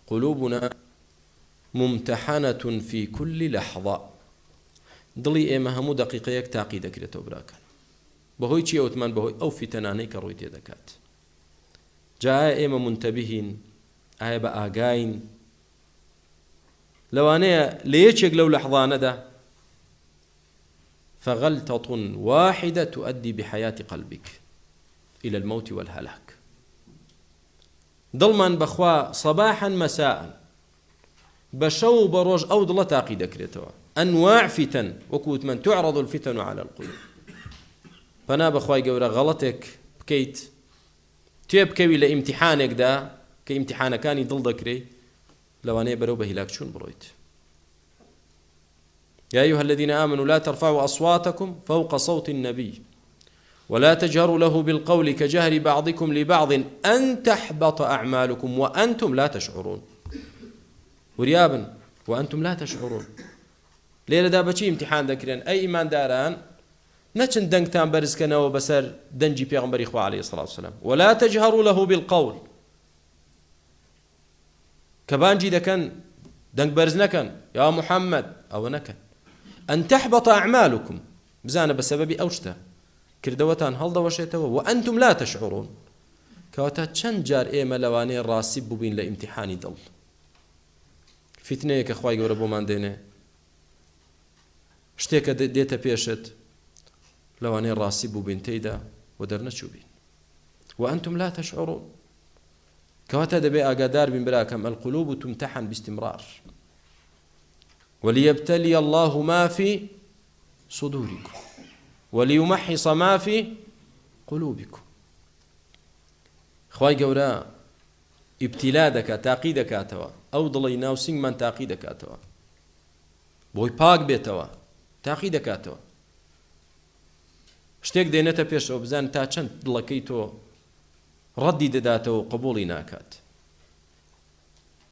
قلوبنا ممتحنة في كل لحظة دڵی ئێمە هەموو دقیقەیەک تاقی دەکرێتەوە براکەن بەهۆی چی ئەوتمان بەهۆی ئەو فیتەنانەی کە ڕووی تێدەکات جا ئایا ئێمە منتەبیهین ئایا بە ئاگاین لەوانەیە لە یەکێک لەو لەحظانەدا فغلطة واحدة تؤدي بحياة قلبك إلى الموت والهلاك دڵمان بەخوا صباحا مساء بشو بروج أو دڵە تاقی دەکرێتەوە أنواع فتن وكوت من تعرض الفتن على القلوب فنا بخواي گەورە غەڵەتێک بکەیت توێ بکەوی لە ئیمتیحانێکدا کە ئیمتیحانەکانی دڵ دەکرێ لەوانەیە بەرەو بە هیلاک چوون بڕۆیت يا أيها الذين آمنوا لا ترفعوا أصواتكم فوق صوت النبي ولا تجهروا له بالقول كجهر بعضكم لبعض أن تحبط أعمالكم وأنتم لا تشعرون وريابا وأنتم لا تشعرون ليلة دا بچی امتحان دەکرێن ئەی ئیمانداران نەچن دەنگتان بەرزکەنەوە بەسەر دەنجی پێغەمبەری خوا عليه الصلاة والسلام ولا تجهروا له بالقول کە بانجی دەکەن دەنگ بەرز نەکەن یا محەممەد ئەوە نەکەن أن تحبط أعمالكم بزانە بەسەبەبی ئەو شتە کردەوەتان هەڵدەوەشێتەوە وأنتم لا تشعرون کەواتە چەند جار ئێمە لەوانەیە ڕاستی بووبین لە ئیمتیحانی دڵ فتنەیە کە خوای گەورە بۆمان دێنێ شتێکە دێتە پێشت لەوانەیە ڕاستی بووبین تێیدا و دەرنەچووبین وأنتم لا تشعرون كواتا دبي أقدار بن براكم القلوب تمتحن باستمرار وليبتلي الله ما في صدوركم وليمحص ما في قلوبكم خواي قورا ابتلاء دكا تاقي دكاتوا أو ضلي ناوسين من تاقي دكاتوا بوي باق بيتوا تاقي دكاتوا شتێک دێنێتە پێشەوە بزان تا چەند دڵەکەی تۆ ڕەدی دەداتەوە قبوڵی ناکات